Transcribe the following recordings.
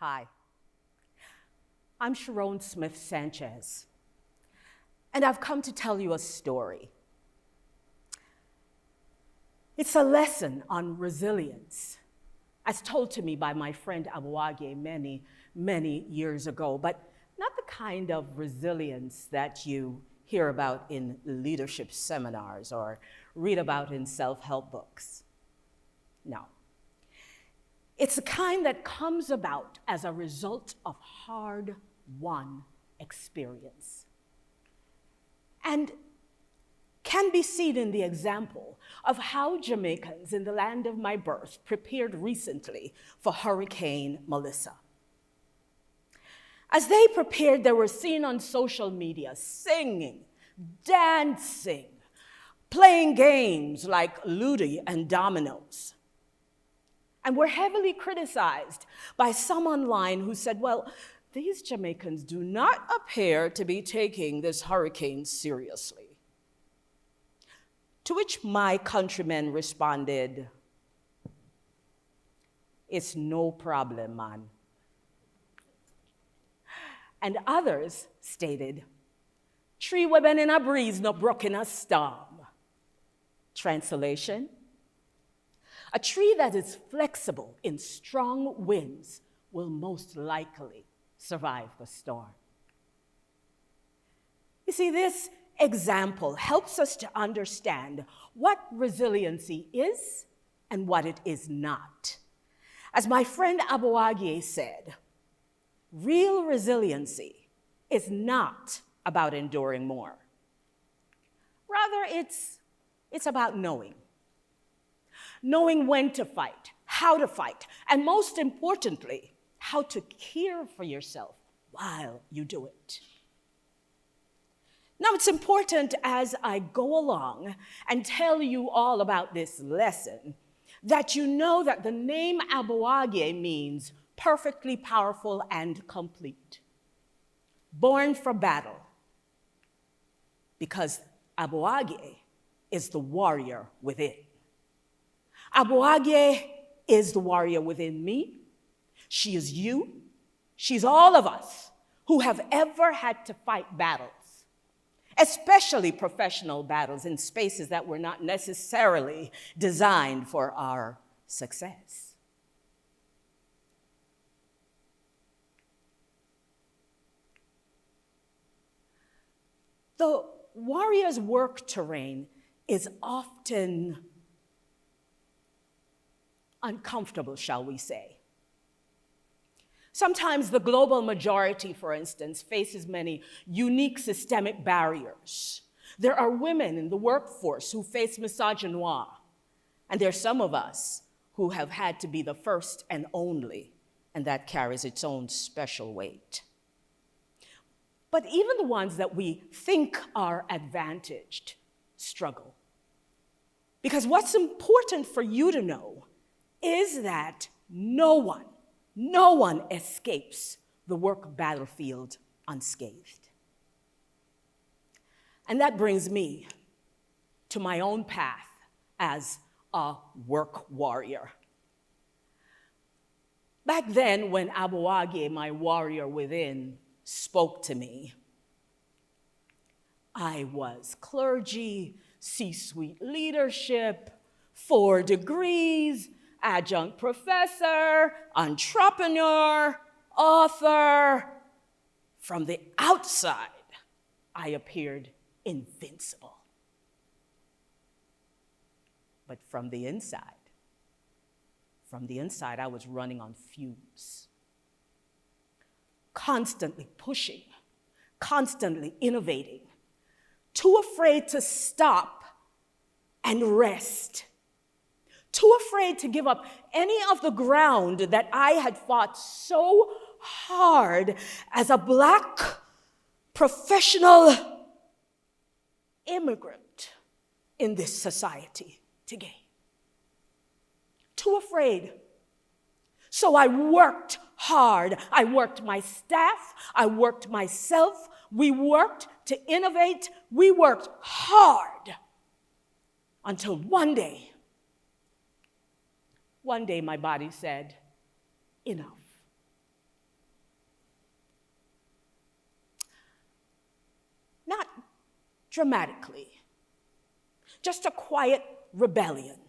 Hi, I'm Sherone Sánchez, and I've come to tell you a story. It's a lesson on resilience, as told to me by my friend Abuage many years ago, but not the kind of resilience that you hear about in leadership seminars or read about in self-help books. No. It's the kind that comes about as a result of hard-won experience and can be seen in the example of how Jamaicans in the land of my birth prepared recently for Hurricane Melissa. As they prepared, they were seen on social media singing, dancing, playing games like Ludo and dominoes. And were heavily criticized by some online who said, well, these Jamaicans do not appear to be taking this hurricane seriously. To which my countrymen responded, it's no problem, man. And others stated, tree we been in a breeze, no brook in a storm. Translation, a tree that is flexible in strong winds will most likely survive the storm. You see, this example helps us to understand what resiliency is and what it is not. As my friend Abuage said, real resiliency is not about enduring more. Rather, it's about knowing when to fight, how to fight, and most importantly, how to care for yourself while you do it. Now, it's important as I go along and tell you all about this lesson that you know that the name Abuage means perfectly powerful and complete. Born for battle, because Abuage is the warrior within. Abuage is the warrior within me. She is you. She's all of us who have ever had to fight battles, especially professional battles in spaces that were not necessarily designed for our success. The warrior's work terrain is often uncomfortable, shall we say. Sometimes the global majority, for instance, faces many unique systemic barriers. There are women in the workforce who face misogynoir, and there are some of us who have had to be the first and only, and that carries its own special weight. But even the ones that we think are advantaged struggle. Because what's important for you to know is that no one escapes the work battlefield unscathed. And that brings me to my own path as a work warrior. Back then, when Abuage, my warrior within, spoke to me, I was clergy, C-suite leadership, 4 degrees, adjunct professor, entrepreneur, author. From the outside, I appeared invincible. But from the inside, I was running on fumes. Constantly pushing, constantly innovating, too afraid to stop and rest. Too afraid to give up any of the ground that I had fought so hard as a Black professional immigrant in this society to gain. Too afraid. So I worked hard. I worked my staff. I worked myself. We worked to innovate. We worked hard until one day my body said, enough. dramatically. Just a quiet rebellion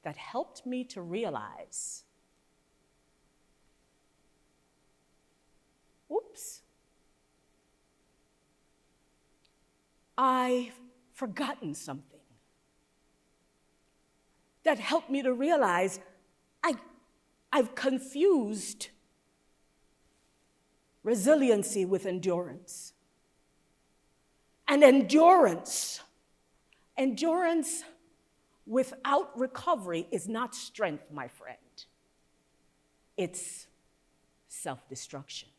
that helped me to realize, oops, I've forgotten something. That helped me to realize I've confused resiliency with endurance. And endurance without recovery is not strength, my friend. It's self-destruction.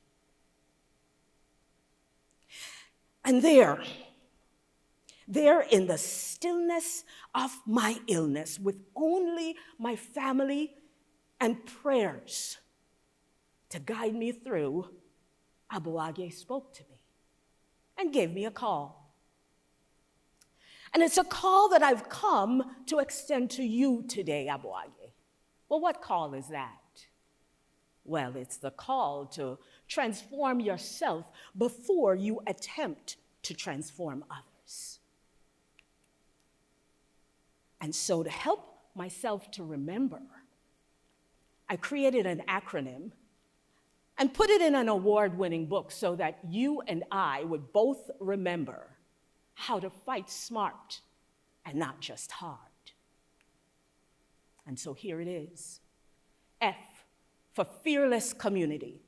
And there in the stillness of my illness, with only my family and prayers to guide me through, Abuage spoke to me and gave me a call. And it's a call that I've come to extend to you today, Abuage. Well, what call is that? Well, it's the call to transform yourself before you attempt to transform others. And so to help myself to remember, I created an acronym and put it in an award-winning book so that you and I would both remember how to fight smart and not just hard. And so here it is. F for fearless community.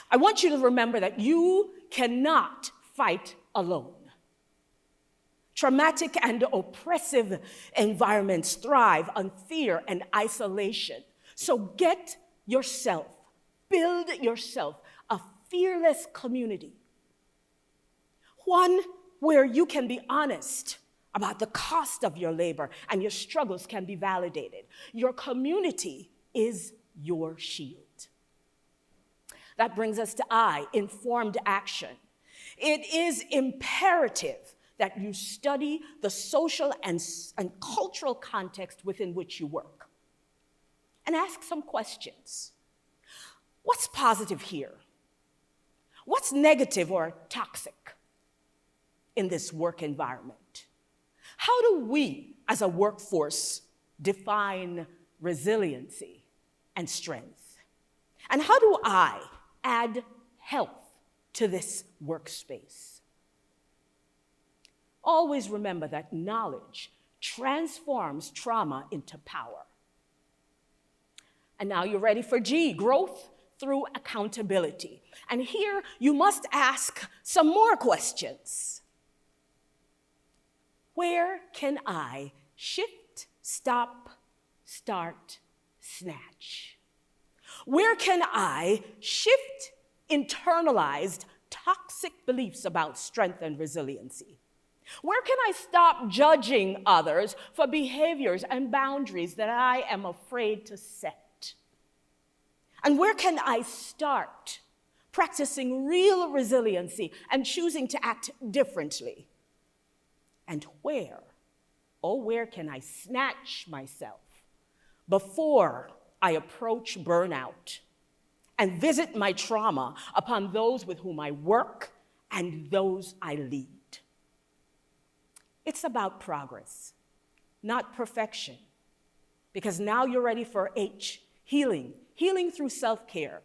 I want you to remember that you cannot fight alone. Traumatic and oppressive environments thrive on fear and isolation. So build yourself a fearless community. One where you can be honest about the cost of your labor and your struggles can be validated. Your community is your shield. That brings us to I, informed action. It is imperative that you study the social and cultural context within which you work. And ask some questions. What's positive here? What's negative or toxic in this work environment? How do we, as a workforce, define resiliency and strength? And how do I add health to this workspace? Always remember that knowledge transforms trauma into power. And now you're ready for G, growth through accountability. And here you must ask some more questions. Where can I shift, stop, start, snatch? Where can I shift internalized toxic beliefs about strength and resiliency? Where can I stop judging others for behaviors and boundaries that I am afraid to set? And where can I start practicing real resiliency and choosing to act differently? And where can I snatch myself before I approach burnout and visit my trauma upon those with whom I work and those I lead? It's about progress, not perfection, because now you're ready for H, healing through self-care.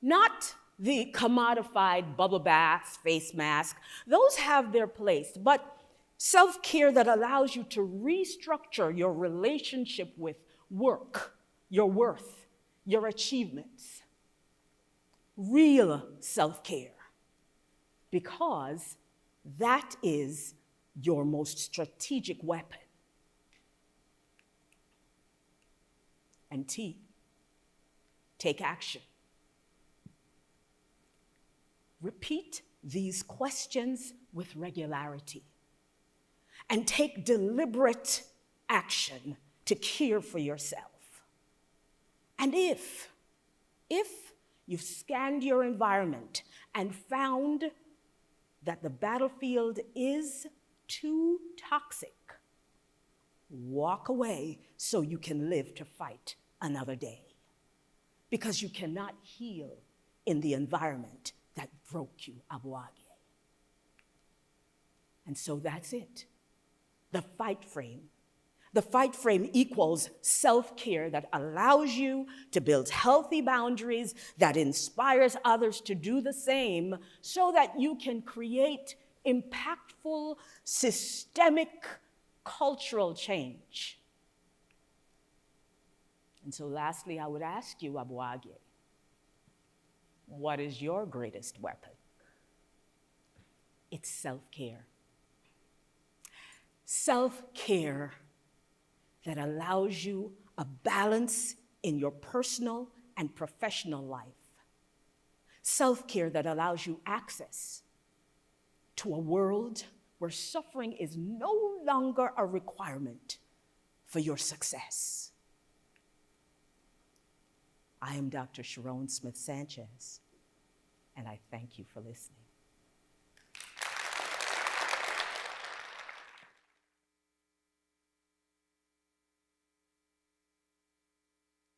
Not the commodified bubble baths, face mask. Those have their place, but self-care that allows you to restructure your relationship with work, your worth, your achievements. Real self-care, because that is your most strategic weapon. And T, take action. Repeat these questions with regularity and take deliberate action to care for yourself. And if you've scanned your environment and found that the battlefield is too toxic, walk away so you can live to fight another day. Because you cannot heal in the environment that broke you, Abuage. And so that's it. The fight frame. The fight frame equals self-care that allows you to build healthy boundaries, that inspires others to do the same, so that you can create impactful, systemic, cultural change. And so lastly, I would ask you, Abuage, what is your greatest weapon? It's self-care. Self-care that allows you a balance in your personal and professional life. Self-care that allows you access to a world where suffering is no longer a requirement for your success. I am Dr. Sherone Smith Sánchez, and I thank you for listening.